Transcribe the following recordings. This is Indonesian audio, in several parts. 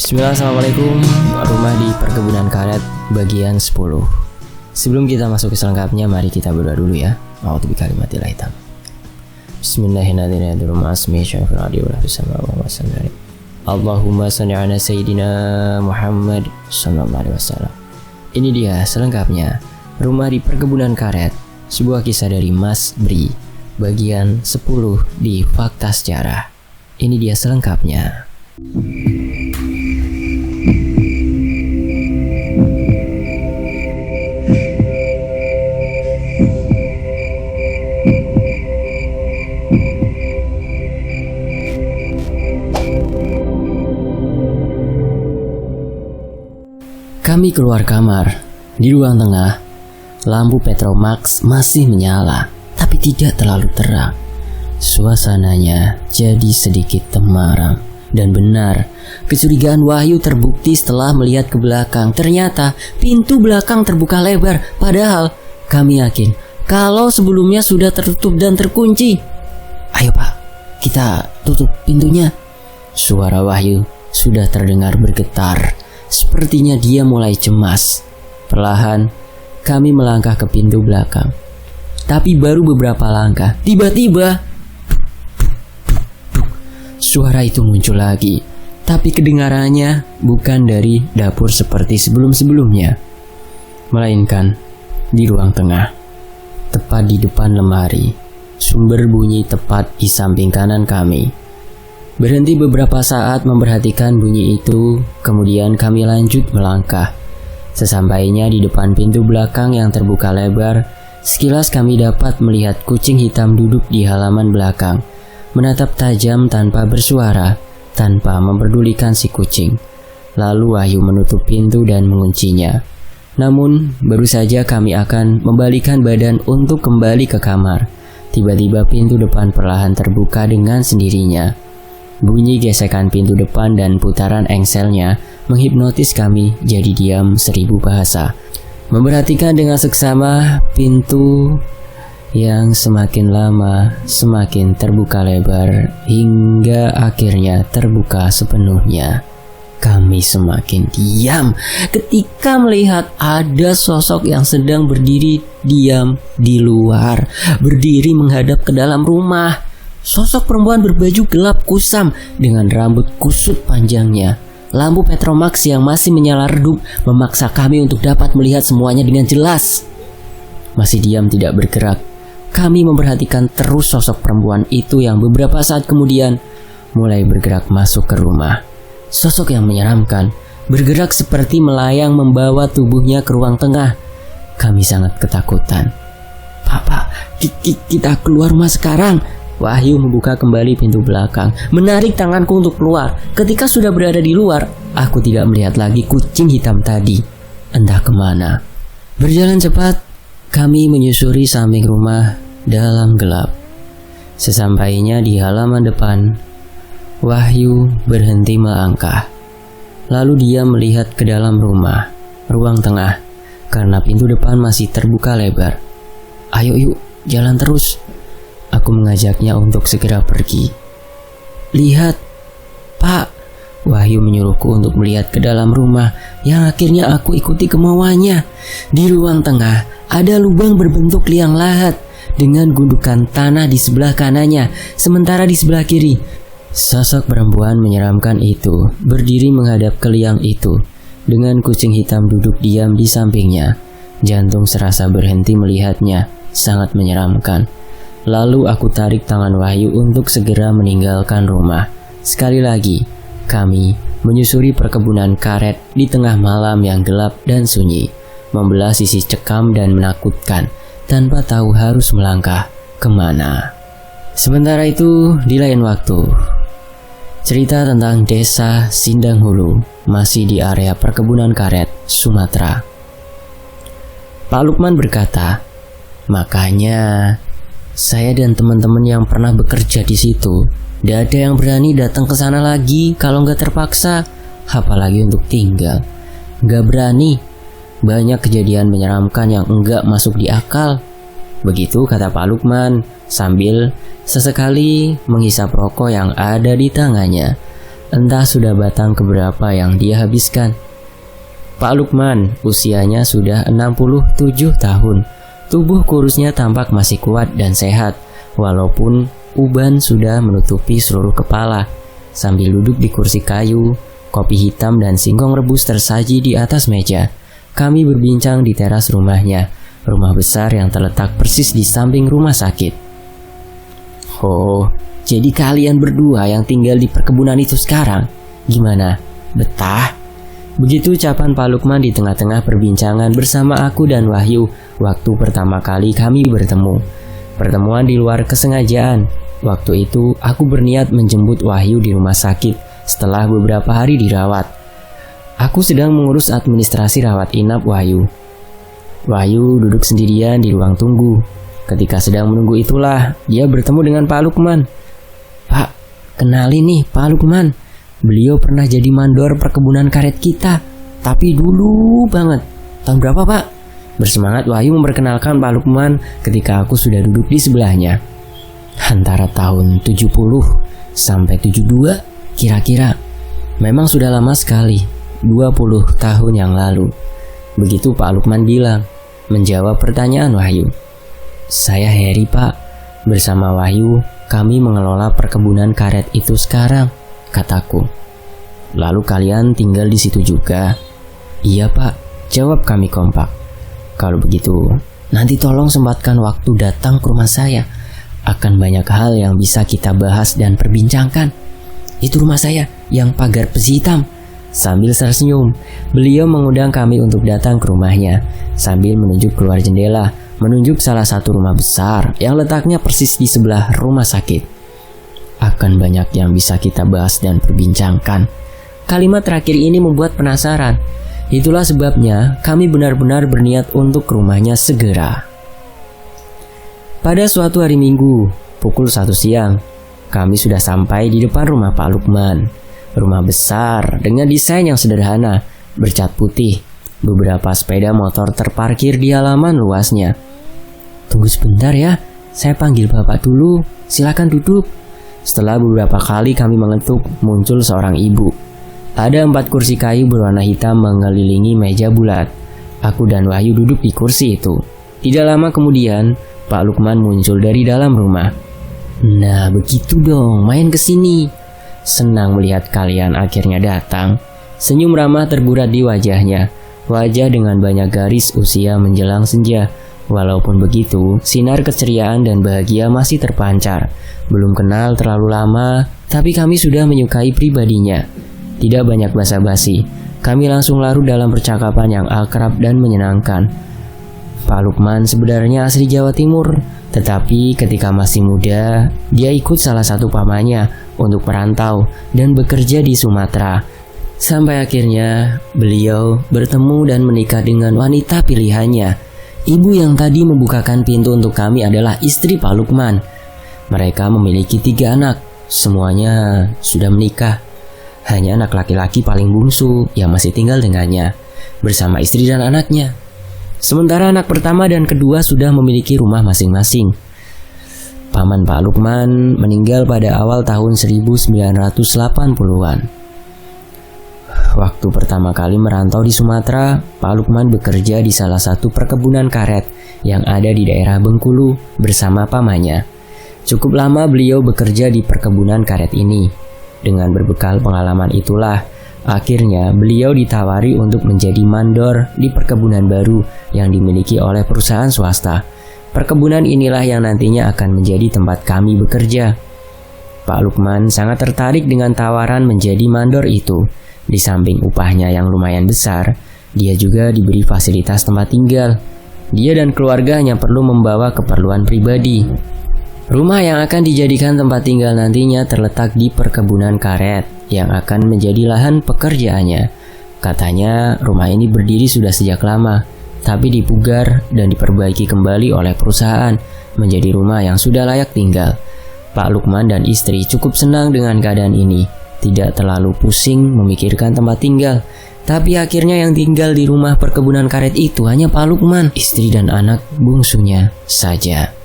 Bismillah, assalamualaikum. Rumah di perkebunan karet bagian 10. Sebelum kita masuk ke selengkapnya, mari kita berdoa dulu ya. A'udzu bikalimatillahi hitam. Bismillahirrahmanirrahim. Allahumma shalli ala sayyidina Muhammad sallallahu alaihi wasallam. Ini dia selengkapnya Rumah di perkebunan karet, sebuah kisah dari Mas Bri, bagian 10 di Fakta Sejarah. Ini dia selengkapnya. Kami keluar kamar. Di ruang tengah, lampu Petromax masih menyala, tapi tidak terlalu terang. Suasananya jadi sedikit temaram. Dan benar, kecurigaan Wahyu terbukti setelah melihat ke belakang. Ternyata pintu belakang terbuka lebar. Padahal kami yakin kalau sebelumnya sudah tertutup dan terkunci. "Ayo Pak, kita tutup pintunya." Suara Wahyu sudah terdengar bergetar. Sepertinya dia mulai cemas. Perlahan kami melangkah ke pintu belakang. Tapi baru beberapa langkah, tiba-tiba suara itu muncul lagi. Tapi kedengarannya bukan dari dapur seperti sebelum-sebelumnya, melainkan di ruang tengah, tepat di depan lemari. Sumber bunyi tepat di samping kanan kami. Berhenti beberapa saat memperhatikan bunyi itu, kemudian kami lanjut melangkah. Sesampainya di depan pintu belakang yang terbuka lebar, sekilas kami dapat melihat kucing hitam duduk di halaman belakang, menatap tajam tanpa bersuara, tanpa memperdulikan si kucing. Lalu Wahyu menutup pintu dan menguncinya. Namun, baru saja kami akan membalikan badan untuk kembali ke kamar, tiba-tiba pintu depan perlahan terbuka dengan sendirinya. Bunyi gesekan pintu depan dan putaran engselnya menghipnotis kami jadi diam 1000 bahasa. Memperhatikan dengan seksama pintu yang semakin lama semakin terbuka lebar hingga akhirnya terbuka sepenuhnya. Kami semakin diam ketika melihat ada sosok yang sedang berdiri diam di luar, berdiri menghadap ke dalam rumah. Sosok perempuan berbaju gelap kusam dengan rambut kusut panjangnya. Lampu Petromax yang masih menyala redup memaksa kami untuk dapat melihat semuanya dengan jelas. Masih diam tidak bergerak, kami memperhatikan terus sosok perempuan itu yang beberapa saat kemudian mulai bergerak masuk ke rumah. Sosok yang menyeramkan bergerak seperti melayang membawa tubuhnya ke ruang tengah. Kami sangat ketakutan. "Pak, kita keluar rumah sekarang." Wahyu membuka kembali pintu belakang, menarik tanganku untuk keluar. Ketika sudah berada di luar, aku tidak melihat lagi kucing hitam tadi. Entah kemana. Berjalan cepat, kami menyusuri samping rumah dalam gelap. Sesampainya di halaman depan, Wahyu berhenti melangkah. Lalu dia melihat ke dalam rumah, ruang tengah, karena pintu depan masih terbuka lebar. "Ayo yuk, jalan terus." Aku mengajaknya untuk segera pergi. "Lihat, Pak." Wahyu menyuruhku untuk melihat ke dalam rumah yang akhirnya aku ikuti kemauannya. Di ruang tengah ada lubang berbentuk liang lahat dengan gundukan tanah di sebelah kanannya, sementara di sebelah kiri sosok perempuan menyeramkan itu berdiri menghadap ke liang itu dengan kucing hitam duduk diam di sampingnya. Jantung serasa berhenti melihatnya, sangat menyeramkan. Lalu aku tarik tangan Wahyu untuk segera meninggalkan rumah. Sekali lagi, kami menyusuri perkebunan karet di tengah malam yang gelap dan sunyi, membelah sisi cekam dan menakutkan, tanpa tahu harus melangkah kemana. Sementara itu, di lain waktu, cerita tentang desa Sindanghulu masih di area perkebunan karet, Sumatera. Pak Lukman berkata, "Makanya saya dan teman-teman yang pernah bekerja di situ, tidak ada yang berani datang ke sana lagi kalau nggak terpaksa, apalagi untuk tinggal. Nggak berani. Banyak kejadian menyeramkan yang enggak masuk di akal." Begitu kata Pak Lukman sambil sesekali menghisap rokok yang ada di tangannya. entah sudah batang keberapa yang dia habiskan. Pak Lukman usianya sudah 67 tahun. Tubuh kurusnya tampak masih kuat dan sehat, walaupun uban sudah menutupi seluruh kepala. Sambil duduk di kursi kayu, kopi hitam dan singkong rebus tersaji di atas meja. Kami berbincang di teras rumahnya, rumah besar yang terletak persis di samping rumah sakit. Oh, jadi kalian berdua yang tinggal di perkebunan itu sekarang? Gimana? Betah? Begitu ucapan Pak Lukman di tengah-tengah perbincangan bersama aku dan Wahyu waktu pertama kali kami bertemu. Pertemuan di luar kesengajaan. Waktu itu aku berniat menjemput Wahyu di rumah sakit setelah beberapa hari dirawat. Aku sedang mengurus administrasi rawat inap Wahyu. Wahyu duduk sendirian di ruang tunggu. Ketika sedang menunggu itulah dia bertemu dengan Pak Lukman. "Pak, kenalin nih Pak Lukman. Beliau pernah jadi mandor perkebunan karet kita. Tapi dulu banget. Tahun berapa, Pak?" Bersemangat Wahyu memperkenalkan Pak Lukman ketika aku sudah duduk di sebelahnya. Antara tahun 70 sampai 72 kira-kira. Memang sudah lama sekali, 20 tahun yang lalu. Begitu Pak Lukman bilang, menjawab pertanyaan Wahyu. "Saya Heri, Pak. Bersama Wahyu, kami mengelola perkebunan karet itu sekarang," kataku. "Lalu kalian tinggal di situ juga?" "Iya, Pak," jawab kami kompak. "Kalau begitu, nanti tolong sempatkan waktu datang ke rumah saya. Akan banyak hal yang bisa kita bahas dan perbincangkan." "Itu rumah saya yang pagar besi hitam." Sambil tersenyum, beliau mengundang kami untuk datang ke rumahnya. Sambil menunjuk keluar jendela, menunjuk salah satu rumah besar yang letaknya persis di sebelah rumah sakit. "Akan banyak yang bisa kita bahas dan perbincangkan." Kalimat terakhir ini membuat penasaran. Itulah sebabnya kami benar-benar berniat untuk ke rumahnya segera. Pada suatu hari Minggu, pukul 1 siang, kami sudah sampai di depan rumah Pak Lukman. Rumah besar dengan desain yang sederhana, bercat putih. Beberapa sepeda motor terparkir di halaman luasnya. "Tunggu sebentar ya, saya panggil Bapak dulu, silakan duduk." Setelah beberapa kali kami mengetuk, muncul seorang ibu. Ada 4 kursi kayu berwarna hitam mengelilingi meja bulat. Aku dan Wahyu duduk di kursi itu. Tidak lama kemudian, Pak Lukman muncul dari dalam rumah. "Nah, begitu dong, main ke sini. Senang melihat kalian akhirnya datang." Senyum ramah terburat di wajahnya. Wajah dengan banyak garis usia menjelang senja. Walaupun begitu, sinar keceriaan dan bahagia masih terpancar. Belum kenal terlalu lama, tapi kami sudah menyukai pribadinya. Tidak banyak basa-basi. Kami langsung larut dalam percakapan yang akrab dan menyenangkan. Pak Lukman sebenarnya asli Jawa Timur, tetapi ketika masih muda, dia ikut salah satu pamannya untuk merantau dan bekerja di Sumatera. Sampai akhirnya beliau bertemu dan menikah dengan wanita pilihannya. Ibu yang tadi membukakan pintu untuk kami adalah istri Pak Lukman. Mereka memiliki 3 anak, semuanya sudah menikah. Hanya anak laki-laki paling bungsu yang masih tinggal dengannya, bersama istri dan anaknya. Sementara anak pertama dan kedua sudah memiliki rumah masing-masing. Paman Pak Lukman meninggal pada awal tahun 1980-an. Waktu pertama kali merantau di Sumatera, Pak Lukman bekerja di salah satu perkebunan karet yang ada di daerah Bengkulu bersama pamannya. Cukup lama beliau bekerja di perkebunan karet ini. Dengan berbekal pengalaman itulah, akhirnya beliau ditawari untuk menjadi mandor di perkebunan baru yang dimiliki oleh perusahaan swasta. Perkebunan inilah yang nantinya akan menjadi tempat kami bekerja. Pak Lukman sangat tertarik dengan tawaran menjadi mandor itu. Di samping upahnya yang lumayan besar, dia juga diberi fasilitas tempat tinggal. Dia dan keluarga hanya perlu membawa keperluan pribadi. Rumah yang akan dijadikan tempat tinggal nantinya terletak di perkebunan karet yang akan menjadi lahan pekerjaannya. Katanya rumah ini berdiri sudah sejak lama, tapi dipugar dan diperbaiki kembali oleh perusahaan menjadi rumah yang sudah layak tinggal. Pak Lukman dan istri cukup senang dengan keadaan ini, tidak terlalu pusing memikirkan tempat tinggal. Tapi akhirnya yang tinggal di rumah perkebunan karet itu hanya Pak Lukman, istri dan anak bungsunya saja.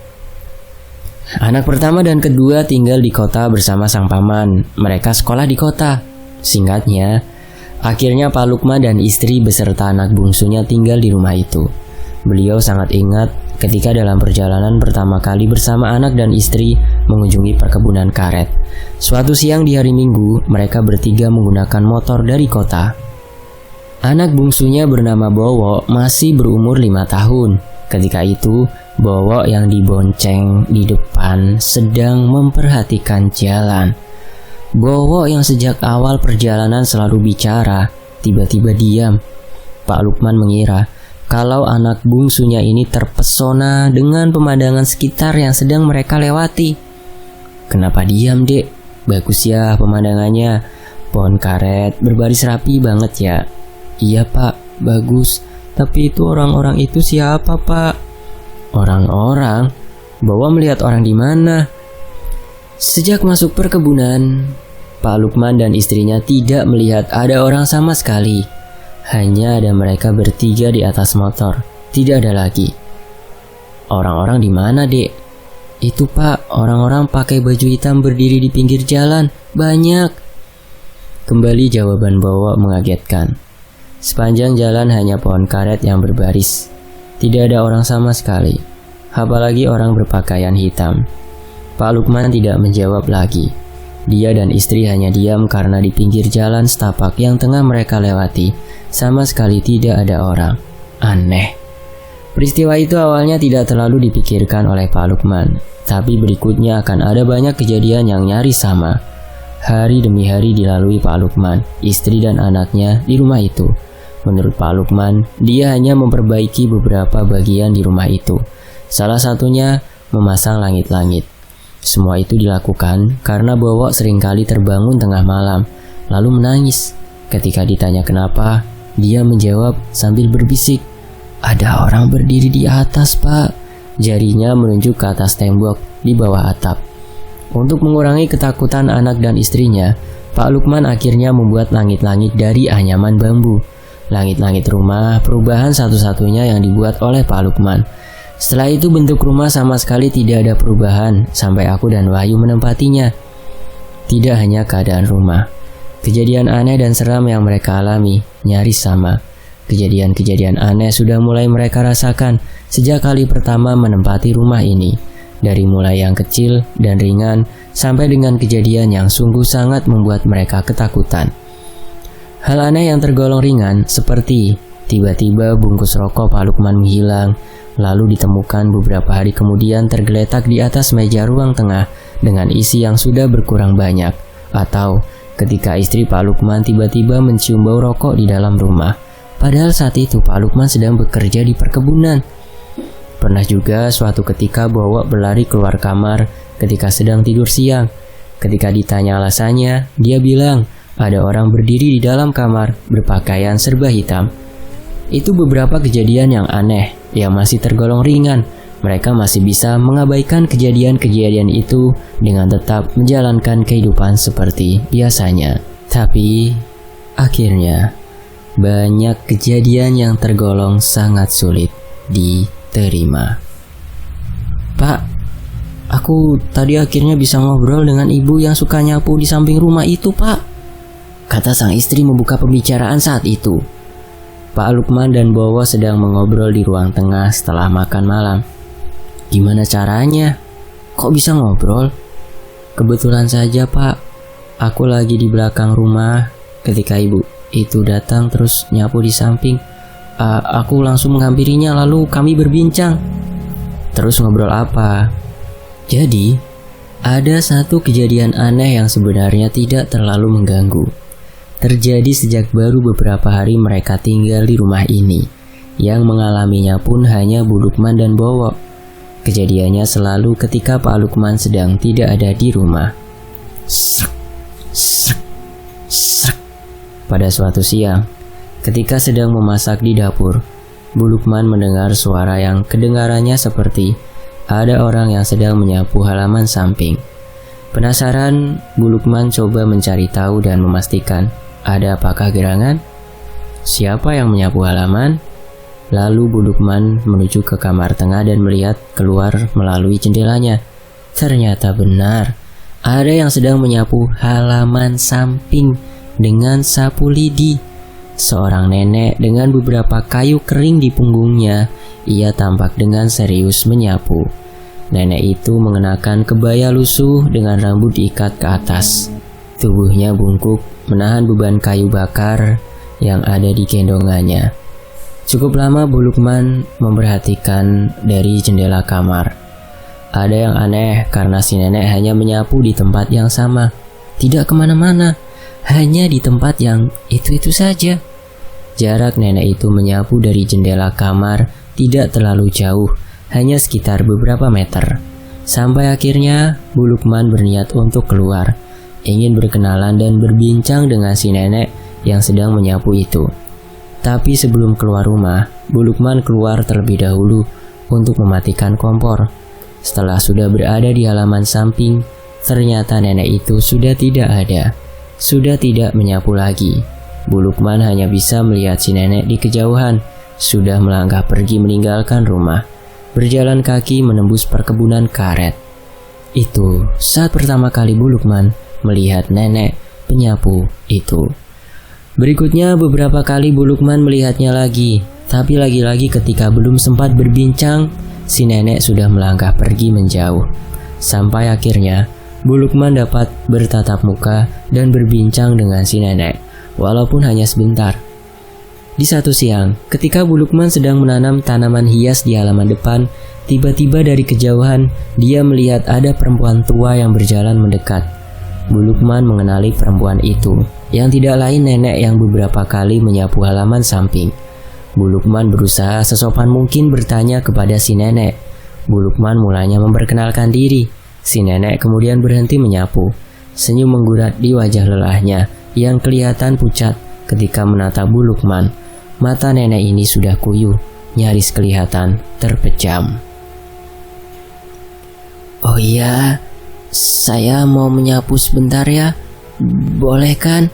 Anak pertama dan kedua tinggal di kota bersama sang paman. Mereka sekolah di kota. Singkatnya, akhirnya Pak Lukman dan istri beserta anak bungsunya tinggal di rumah itu. Beliau sangat ingat ketika dalam perjalanan pertama kali bersama anak dan istri mengunjungi perkebunan karet. Suatu siang di hari Minggu, mereka bertiga menggunakan motor dari kota. Anak bungsunya bernama Bowo masih berumur 5 tahun. Ketika itu, Bowo yang dibonceng di depan sedang memperhatikan jalan. Bowo yang sejak awal perjalanan selalu bicara, tiba-tiba diam. Pak Lukman mengira kalau anak bungsunya ini terpesona dengan pemandangan sekitar yang sedang mereka lewati. "Kenapa diam, Dek? Bagus ya pemandangannya. Pohon karet berbaris rapi banget ya." "Iya, Pak, bagus. Tapi itu orang-orang itu siapa, Pak?" "Orang-orang? Bawa melihat orang di mana?" Sejak masuk perkebunan, Pak Lukman dan istrinya tidak melihat ada orang sama sekali. Hanya ada mereka bertiga di atas motor, tidak ada lagi. "Orang-orang di mana, Dek?" "Itu, Pak, orang-orang pakai baju hitam berdiri di pinggir jalan, banyak." Kembali jawaban Bowo mengagetkan. Sepanjang jalan hanya pohon karet yang berbaris. Tidak ada orang sama sekali, apalagi orang berpakaian hitam. Pak Lukman tidak menjawab lagi. Dia dan istri hanya diam karena di pinggir jalan setapak yang tengah mereka lewati sama sekali tidak ada orang. Aneh. Peristiwa itu awalnya tidak terlalu dipikirkan oleh Pak Lukman, tapi berikutnya akan ada banyak kejadian yang nyaris sama. Hari demi hari dilalui Pak Lukman, istri dan anaknya di rumah itu. Menurut Pak Lukman, dia hanya memperbaiki beberapa bagian di rumah itu. Salah satunya memasang langit-langit. Semua itu dilakukan karena Bowo seringkali terbangun tengah malam, lalu menangis. Ketika ditanya kenapa, dia menjawab sambil berbisik, "Ada orang berdiri di atas, Pak." Jarinya menunjuk ke atas tembok di bawah atap. Untuk mengurangi ketakutan anak dan istrinya, Pak Lukman akhirnya membuat langit-langit dari anyaman bambu. Langit-langit rumah perubahan satu-satunya yang dibuat oleh Pak Lukman. Setelah itu bentuk rumah sama sekali tidak ada perubahan sampai aku dan Wahyu menempatinya. Tidak hanya keadaan rumah, kejadian aneh dan seram yang mereka alami nyaris sama. Kejadian-kejadian aneh sudah mulai mereka rasakan sejak kali pertama menempati rumah ini. Dari mulai yang kecil dan ringan sampai dengan kejadian yang sungguh sangat membuat mereka ketakutan. Hal aneh yang tergolong ringan seperti tiba-tiba bungkus rokok Pak Lukman menghilang, lalu ditemukan beberapa hari kemudian tergeletak di atas meja ruang tengah dengan isi yang sudah berkurang banyak. Atau ketika istri Pak Lukman tiba-tiba mencium bau rokok di dalam rumah, padahal saat itu Pak Lukman sedang bekerja di perkebunan. Pernah juga suatu ketika Bowo berlari keluar kamar ketika sedang tidur siang. Ketika ditanya alasannya, dia bilang ada orang berdiri di dalam kamar berpakaian serba hitam. Itu beberapa kejadian yang aneh, yang masih tergolong ringan. Mereka masih bisa mengabaikan kejadian-kejadian itu dengan tetap menjalankan kehidupan seperti biasanya. Tapi, akhirnya, banyak kejadian yang tergolong sangat sulit diterima. "Pak, aku tadi akhirnya bisa ngobrol dengan ibu yang suka nyapu di samping rumah itu, Pak," kata sang istri membuka pembicaraan saat itu. Pak Lukman dan Bowo sedang mengobrol di ruang tengah setelah makan malam. "Gimana caranya? Kok bisa ngobrol?" "Kebetulan saja, Pak. Aku lagi di belakang rumah ketika ibu itu datang terus nyapu di samping. Aku langsung menghampirinya lalu kami berbincang." "Terus ngobrol apa?" "Jadi, ada satu kejadian aneh yang sebenarnya tidak terlalu mengganggu. Terjadi sejak baru beberapa hari mereka tinggal di rumah ini. Yang mengalaminya pun hanya Bu Lukman dan Bowo. Kejadiannya selalu ketika Pak Lukman sedang tidak ada di rumah. Srek, srek, srek. Pada suatu siang, ketika sedang memasak di dapur, Bu Lukman mendengar suara yang kedengarannya seperti ada orang yang sedang menyapu halaman samping. Penasaran, Bu Lukman coba mencari tahu dan memastikan ada apakah gerangan? Siapa yang menyapu halaman? Lalu Bu Lukman menuju ke kamar tengah dan melihat keluar melalui jendelanya. Ternyata benar, ada yang sedang menyapu halaman samping dengan sapu lidi. Seorang nenek dengan beberapa kayu kering di punggungnya. Ia tampak dengan serius menyapu. Nenek itu mengenakan kebaya lusuh dengan rambut diikat ke atas. Tubuhnya bungkuk menahan beban kayu bakar yang ada di gendongannya. Cukup lama Bu Lukman memperhatikan dari jendela kamar. Ada yang aneh karena si nenek hanya menyapu di tempat yang sama. Tidak kemana-mana, hanya di tempat yang itu-itu saja. Jarak nenek itu menyapu dari jendela kamar tidak terlalu jauh, hanya sekitar beberapa meter. Sampai akhirnya Bu Lukman berniat untuk keluar, ingin berkenalan dan berbincang dengan si nenek yang sedang menyapu itu. Tapi sebelum keluar rumah, Bu Lukman keluar terlebih dahulu untuk mematikan kompor. Setelah sudah berada di halaman samping, ternyata nenek itu sudah tidak ada, sudah tidak menyapu lagi. Bu Lukman hanya bisa melihat si nenek di kejauhan, sudah melangkah pergi meninggalkan rumah, berjalan kaki menembus perkebunan karet. Itu saat pertama kali Bu Lukman melihat nenek penyapu itu. Berikutnya beberapa kali Bu Lukman melihatnya lagi, tapi lagi-lagi ketika belum sempat berbincang, si nenek sudah melangkah pergi menjauh. Sampai akhirnya Bu Lukman dapat bertatap muka dan berbincang dengan si nenek, walaupun hanya sebentar. Di satu siang, ketika Bu Lukman sedang menanam tanaman hias di halaman depan, tiba-tiba dari kejauhan dia melihat ada perempuan tua yang berjalan mendekat. Bu Lukman mengenali perempuan itu, yang tidak lain nenek yang beberapa kali menyapu halaman samping. Bu Lukman berusaha sesopan mungkin bertanya kepada si nenek. Bu Lukman mulanya memperkenalkan diri. Si nenek kemudian berhenti menyapu. Senyum menggurat di wajah lelahnya yang kelihatan pucat ketika menatap Bu Lukman. Mata nenek ini sudah kuyuh, nyaris kelihatan terpejam. "Oh iya, saya mau menyapu sebentar ya, boleh kan?"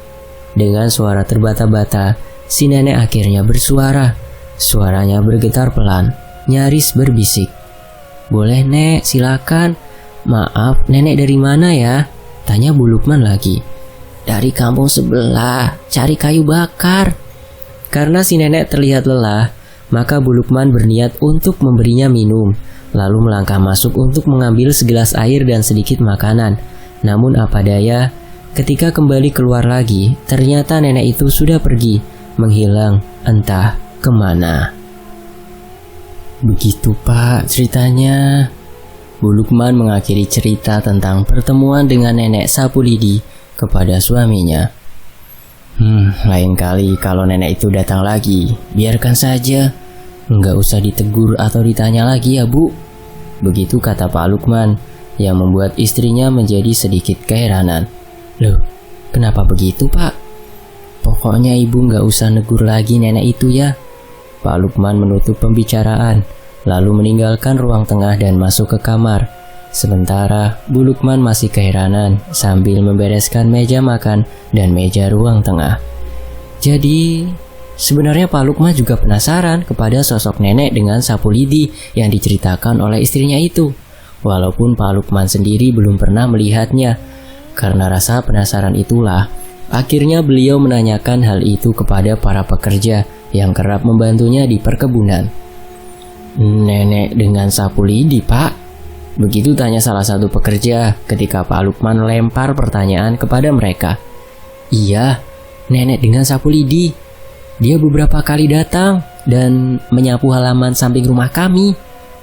Dengan suara terbata-bata, si nenek akhirnya bersuara. Suaranya bergetar pelan, nyaris berbisik. "Boleh nek, silakan. Maaf, nenek dari mana ya?" tanya Bu Lukman lagi. "Dari kampung sebelah, cari kayu bakar." Karena si nenek terlihat lelah, maka Bu Lukman berniat untuk memberinya minum, lalu melangkah masuk untuk mengambil segelas air dan sedikit makanan. Namun apa daya, ketika kembali keluar lagi, ternyata nenek itu sudah pergi, menghilang entah kemana. Begitu Pak ceritanya. Bu Lukman mengakhiri cerita tentang pertemuan dengan nenek sapu lidi kepada suaminya. Lain kali kalau nenek itu datang lagi, biarkan saja. Nggak usah ditegur atau ditanya lagi ya Bu. Begitu kata Pak Lukman, yang membuat istrinya menjadi sedikit keheranan. Loh, kenapa begitu Pak? Pokoknya Ibu nggak usah negur lagi nenek itu ya. Pak Lukman menutup pembicaraan, lalu meninggalkan ruang tengah dan masuk ke kamar. Sementara Bu Lukman masih keheranan sambil membereskan meja makan dan meja ruang tengah. Jadi sebenarnya Pak Lukman juga penasaran kepada sosok nenek dengan sapu lidi yang diceritakan oleh istrinya itu. Walaupun Pak Lukman sendiri belum pernah melihatnya. Karena rasa penasaran itulah, akhirnya beliau menanyakan hal itu kepada para pekerja yang kerap membantunya di perkebunan. "Nenek dengan sapu lidi Pak?" Begitu tanya salah satu pekerja ketika Pak Lukman lempar pertanyaan kepada mereka. "Iya, nenek dengan sapu lidi. Dia beberapa kali datang dan menyapu halaman samping rumah kami,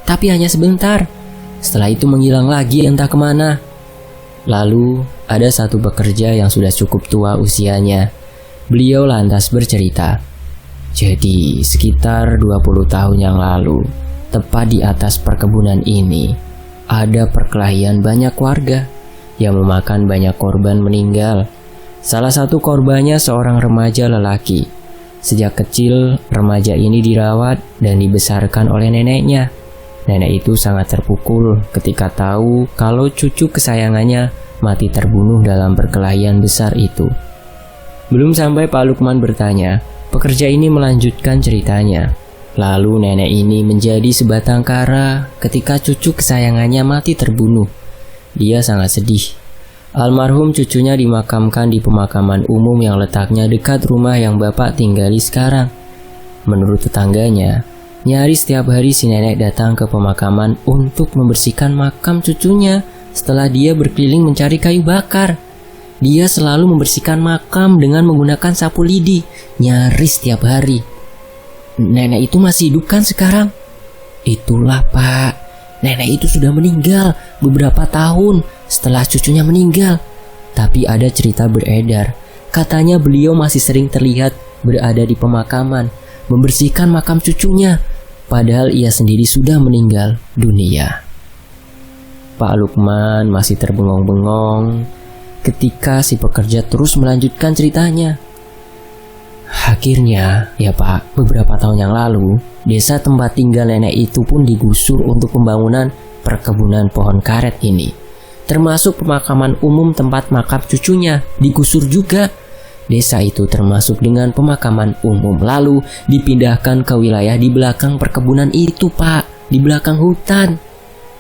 tapi hanya sebentar. Setelah itu menghilang lagi entah kemana." Lalu ada satu pekerja yang sudah cukup tua usianya. Beliau lantas bercerita. "Jadi sekitar 20 tahun yang lalu, tepat di atas perkebunan ini, ada perkelahian banyak warga yang memakan banyak korban meninggal. Salah satu korbannya seorang remaja lelaki. Sejak kecil, remaja ini dirawat dan dibesarkan oleh neneknya. Nenek itu sangat terpukul ketika tahu kalau cucu kesayangannya mati terbunuh dalam perkelahian besar itu." Belum sampai Pak Lukman bertanya, pekerja ini melanjutkan ceritanya. Lalu nenek ini menjadi sebatang kara ketika cucu kesayangannya mati terbunuh. Dia sangat sedih. Almarhum cucunya dimakamkan di pemakaman umum yang letaknya dekat rumah yang bapak tinggali sekarang. Menurut tetangganya, nyaris setiap hari si nenek datang ke pemakaman untuk membersihkan makam cucunya setelah dia berkeliling mencari kayu bakar. Dia selalu membersihkan makam dengan menggunakan sapu lidi, nyaris setiap hari. Nenek itu masih hidup kan sekarang? Itulah pak, nenek itu sudah meninggal beberapa tahun setelah cucunya meninggal. Tapi ada cerita beredar, katanya beliau masih sering terlihat berada di pemakaman, membersihkan makam cucunya, padahal ia sendiri sudah meninggal dunia. Pak Lukman masih terbengong-bengong ketika si pekerja terus melanjutkan ceritanya. Akhirnya, ya pak, beberapa tahun yang lalu, desa tempat tinggal nenek itu pun digusur untuk pembangunan perkebunan pohon karet ini. Termasuk pemakaman umum tempat makam cucunya digusur juga. Desa itu termasuk dengan pemakaman umum, lalu dipindahkan ke wilayah di belakang perkebunan itu pak, di belakang hutan.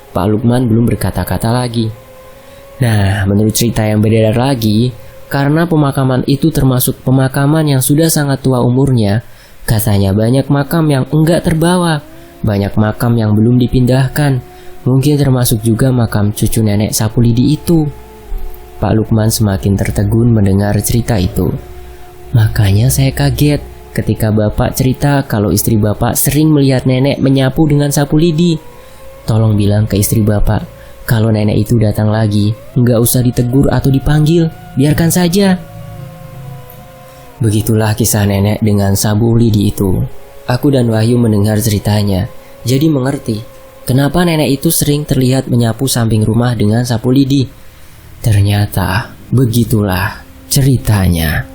Pak Lukman belum berkata-kata lagi. Nah, menurut cerita yang beredar lagi, karena pemakaman itu termasuk pemakaman yang sudah sangat tua umurnya, katanya banyak makam yang enggak terbawa, banyak makam yang belum dipindahkan, mungkin termasuk juga makam cucu nenek sapu lidi itu. Pak Lukman semakin tertegun mendengar cerita itu. Makanya saya kaget ketika bapak cerita kalau istri bapak sering melihat nenek menyapu dengan sapu lidi. Tolong bilang ke istri bapak, kalau nenek itu datang lagi, nggak usah ditegur atau dipanggil, biarkan saja. Begitulah kisah nenek dengan sapu lidi itu. Aku dan Wahyu mendengar ceritanya, jadi mengerti kenapa nenek itu sering terlihat menyapu samping rumah dengan sapu lidi. Ternyata begitulah ceritanya.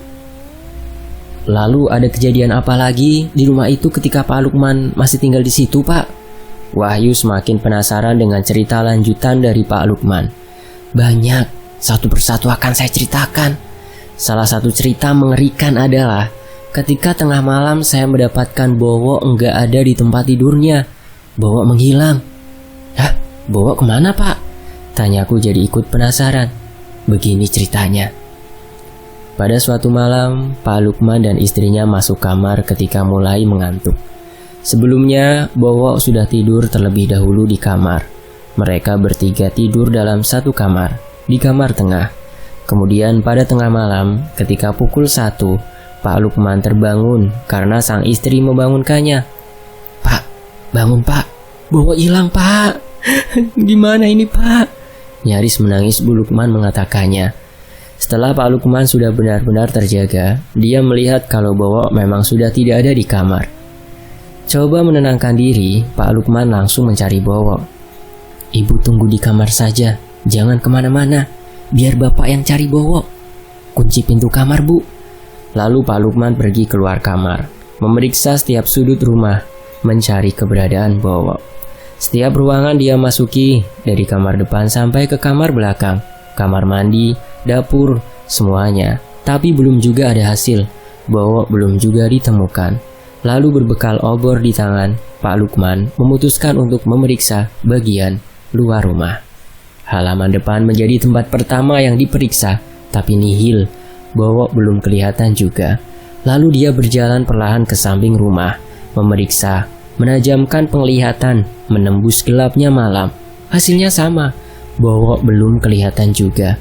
Lalu ada kejadian apa lagi di rumah itu ketika Pak Lukman masih tinggal di situ, Pak? Wahyu semakin penasaran dengan cerita lanjutan dari Pak Lukman. Banyak, satu persatu akan saya ceritakan. Salah satu cerita mengerikan adalah ketika tengah malam saya mendapatkan Bowo enggak ada di tempat tidurnya. Bowo menghilang. Hah? Bowo kemana pak? Tanyaku jadi ikut penasaran. Begini ceritanya. Pada suatu malam, Pak Lukman dan istrinya masuk kamar ketika mulai mengantuk. Sebelumnya, Bowo sudah tidur terlebih dahulu di kamar. Mereka bertiga tidur dalam satu kamar, di kamar tengah. Kemudian pada tengah malam, ketika pukul 1, Pak Lukman terbangun karena sang istri membangunkannya. Pak, bangun pak, Bowo hilang pak. Gimana ini pak? Nyaris menangis Bu Lukman mengatakannya. Setelah Pak Lukman sudah benar-benar terjaga, dia melihat kalau Bowo memang sudah tidak ada di kamar. Coba menenangkan diri, Pak Lukman langsung mencari Bowo. Ibu tunggu di kamar saja, jangan kemana-mana, biar bapak yang cari Bowo. Kunci pintu kamar bu. Lalu Pak Lukman pergi keluar kamar, memeriksa setiap sudut rumah, mencari keberadaan Bowo. Setiap ruangan dia masuki, dari kamar depan sampai ke kamar belakang, kamar mandi, dapur, semuanya. Tapi belum juga ada hasil, Bowo belum juga ditemukan. Lalu berbekal obor di tangan, Pak Lukman memutuskan untuk memeriksa bagian luar rumah. Halaman depan menjadi tempat pertama yang diperiksa, tapi nihil, Bowo belum kelihatan juga. Lalu dia berjalan perlahan ke samping rumah, memeriksa, menajamkan penglihatan, menembus gelapnya malam. Hasilnya sama, Bowo belum kelihatan juga.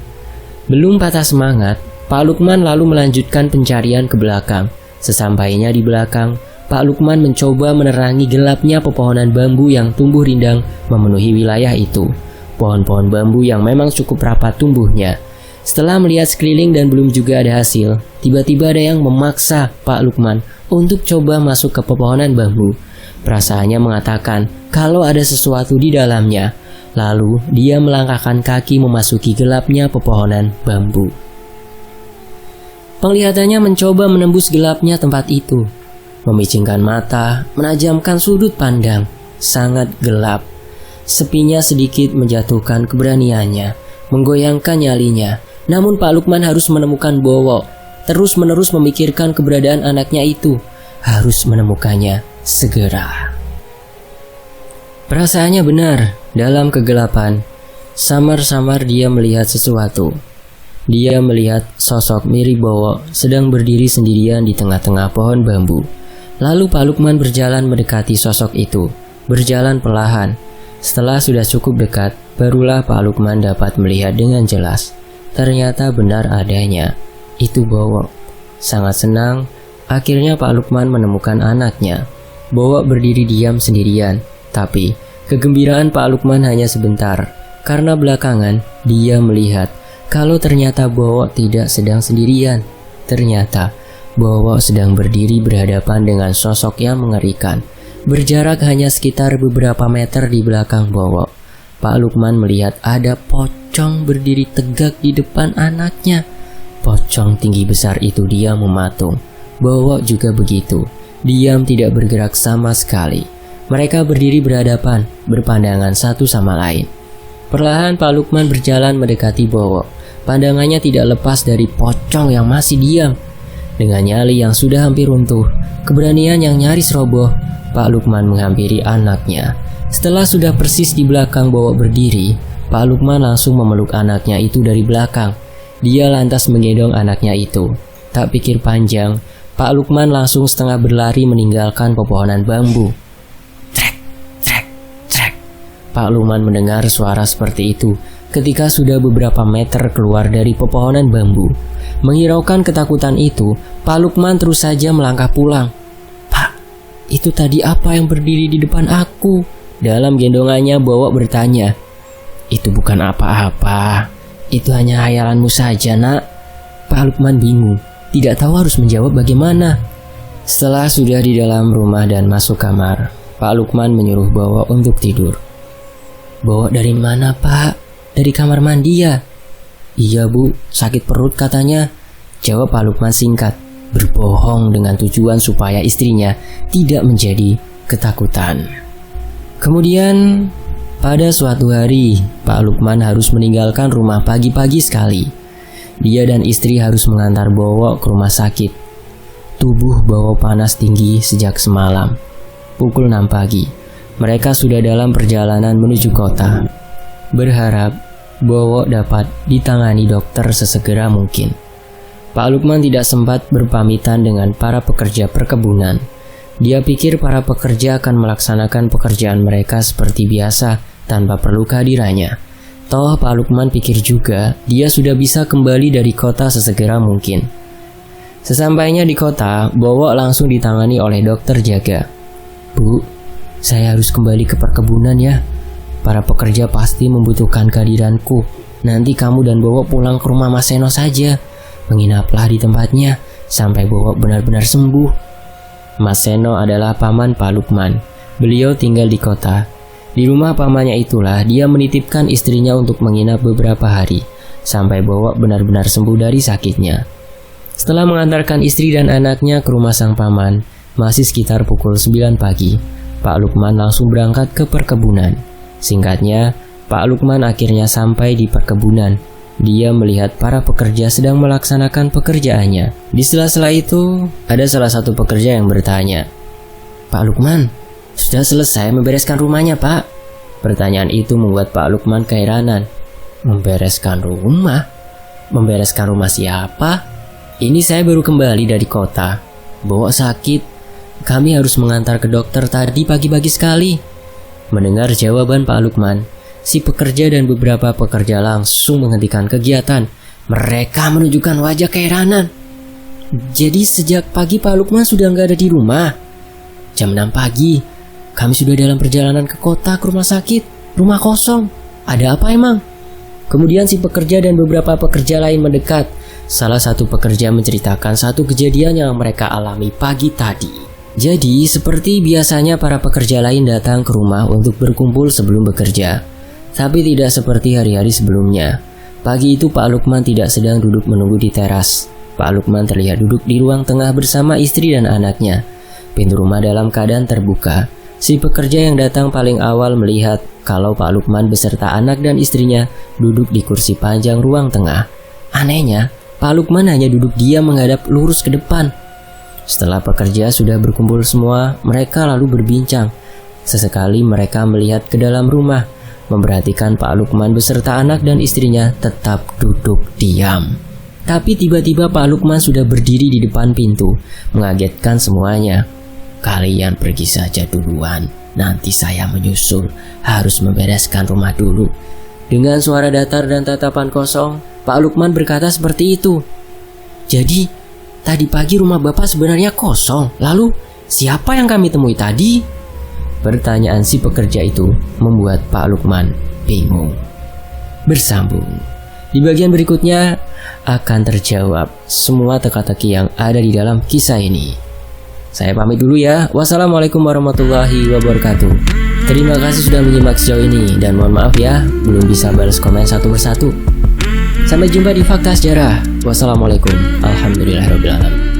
Belum patah semangat, Pak Lukman lalu melanjutkan pencarian ke belakang. Sesampainya di belakang, Pak Lukman mencoba menerangi gelapnya pepohonan bambu yang tumbuh rindang memenuhi wilayah itu. Pohon-pohon bambu yang memang cukup rapat tumbuhnya. Setelah melihat sekeliling dan belum juga ada hasil, tiba-tiba ada yang memaksa Pak Lukman untuk coba masuk ke pepohonan bambu. Perasaannya mengatakan kalau ada sesuatu di dalamnya. Lalu dia melangkahkan kaki memasuki gelapnya pepohonan bambu. Penglihatannya mencoba menembus gelapnya tempat itu. Memicingkan mata, menajamkan sudut pandang, sangat gelap. Sepinya sedikit menjatuhkan keberaniannya, menggoyangkan nyalinya. Namun Pak Lukman harus menemukan Bowo. Terus-menerus memikirkan keberadaan anaknya itu. Harus menemukannya segera. Perasaannya benar, dalam kegelapan, samar-samar dia melihat sesuatu. Dia melihat sosok mirip Bowo sedang berdiri sendirian di tengah-tengah pohon bambu. Lalu Pak Lukman berjalan mendekati sosok itu, berjalan perlahan. Setelah sudah cukup dekat, barulah Pak Lukman dapat melihat dengan jelas. Ternyata benar adanya, itu Bowo. Sangat senang, akhirnya Pak Lukman menemukan anaknya. Bowo berdiri diam sendirian, tapi kegembiraan Pak Lukman hanya sebentar, karena belakangan dia melihat kalau ternyata Bowo tidak sedang sendirian. Ternyata Bowo sedang berdiri berhadapan dengan sosok yang mengerikan. Berjarak hanya sekitar beberapa meter di belakang Bowo, Pak Lukman melihat ada pocong berdiri tegak di depan anaknya. Pocong tinggi besar itu diam mematung. Bowo juga begitu, diam tidak bergerak sama sekali. Mereka berdiri berhadapan, berpandangan satu sama lain. Perlahan Pak Lukman berjalan mendekati Bowo. Pandangannya tidak lepas dari pocong yang masih diam. Dengan nyali yang sudah hampir runtuh, keberanian yang nyaris roboh, Pak Lukman menghampiri anaknya. Setelah sudah persis di belakang Bowo berdiri, Pak Lukman langsung memeluk anaknya itu dari belakang. Dia lantas menggendong anaknya itu. Tak pikir panjang, Pak Lukman langsung setengah berlari meninggalkan pepohonan bambu. Trek, trek, trek. Pak Lukman mendengar suara seperti itu ketika sudah beberapa meter keluar dari pepohonan bambu. Menghiraukan ketakutan itu, Pak Lukman terus saja melangkah pulang. "Pak, itu tadi apa yang berdiri di depan aku?" Dalam gendongannya Bowo bertanya. "Itu bukan apa-apa. Itu hanya hayalanmu saja, Nak." Pak Lukman bingung, tidak tahu harus menjawab bagaimana. Setelah sudah di dalam rumah dan masuk kamar, Pak Lukman menyuruh Bowo untuk tidur. "Bowo dari mana, Pak?" "Dari kamar mandi ya?" "Iya Bu, sakit perut katanya," jawab Pak Lukman singkat, berbohong dengan tujuan supaya istrinya tidak menjadi ketakutan. Kemudian pada suatu hari, Pak Lukman harus meninggalkan rumah pagi-pagi sekali. Dia dan istri harus mengantar Bowo ke rumah sakit. Tubuh Bowo panas tinggi sejak semalam. Pukul 6 pagi, mereka sudah dalam perjalanan menuju kota. Berharap Bowo dapat ditangani dokter sesegera mungkin. Pak Lukman tidak sempat berpamitan dengan para pekerja perkebunan. Dia pikir para pekerja akan melaksanakan pekerjaan mereka seperti biasa tanpa perlu kehadirannya. Toh Pak Lukman pikir juga dia sudah bisa kembali dari kota sesegera mungkin. Sesampainya di kota, Bowo langsung ditangani oleh dokter jaga. "Bu, saya harus kembali ke perkebunan ya. Para pekerja pasti membutuhkan kehadiranku. Nanti kamu dan Bowo pulang ke rumah Mas Seno saja. Menginaplah di tempatnya sampai Bowo benar-benar sembuh." Mas Seno adalah paman Pak Lukman. Beliau tinggal di kota. Di rumah pamannya itulah dia menitipkan istrinya untuk menginap beberapa hari sampai Bowo benar-benar sembuh dari sakitnya. Setelah mengantarkan istri dan anaknya ke rumah sang paman, masih sekitar pukul 9 pagi, Pak Lukman langsung berangkat ke perkebunan. Singkatnya, Pak Lukman akhirnya sampai di perkebunan. Dia melihat para pekerja sedang melaksanakan pekerjaannya. Di sela-sela itu, ada salah satu pekerja yang bertanya, "Pak Lukman, sudah selesai membereskan rumahnya, Pak?" Pertanyaan itu membuat Pak Lukman keheranan. "Membereskan rumah? Membereskan rumah siapa? Ini saya baru kembali dari kota. Bowo sakit. Kami harus mengantar ke dokter tadi pagi-pagi sekali." Mendengar jawaban Pak Lukman, si pekerja dan beberapa pekerja langsung menghentikan kegiatan. Mereka menunjukkan wajah keheranan. "Jadi sejak pagi Pak Lukman sudah nggak ada di rumah?" "Jam 6 pagi. Kami sudah dalam perjalanan ke kota ke rumah sakit. Rumah kosong. Ada apa emang?" Kemudian si pekerja dan beberapa pekerja lain mendekat. Salah satu pekerja menceritakan satu kejadian yang mereka alami pagi tadi. Jadi, seperti biasanya para pekerja lain datang ke rumah untuk berkumpul sebelum bekerja. Tapi tidak seperti hari-hari sebelumnya. Pagi itu Pak Lukman tidak sedang duduk menunggu di teras. Pak Lukman terlihat duduk di ruang tengah bersama istri dan anaknya. Pintu rumah dalam keadaan terbuka. Si pekerja yang datang paling awal melihat kalau Pak Lukman beserta anak dan istrinya duduk di kursi panjang ruang tengah. Anehnya, Pak Lukman hanya duduk diam menghadap lurus ke depan. Setelah pekerja sudah berkumpul semua, mereka lalu berbincang. Sesekali mereka melihat ke dalam rumah. memperhatikan Pak Lukman beserta anak dan istrinya tetap duduk diam. Tapi tiba-tiba Pak Lukman sudah berdiri di depan pintu, mengagetkan semuanya. "Kalian pergi saja duluan, nanti saya menyusul, harus membereskan rumah dulu." Dengan suara datar dan tatapan kosong, Pak Lukman berkata seperti itu. "Jadi, tadi pagi rumah Bapak sebenarnya kosong, lalu siapa yang kami temui tadi?" Pertanyaan si pekerja itu membuat Pak Lukman bingung. Bersambung. Di bagian berikutnya akan terjawab semua teka-teki yang ada di dalam kisah ini. Saya pamit dulu ya. Wassalamualaikum warahmatullahi wabarakatuh. Terima kasih sudah menyimak sejauh ini dan mohon maaf ya belum bisa balas komen satu persatu. Sampai jumpa di Fakta Sejarah. Wassalamualaikum. Alhamdulillahirabbil alamin.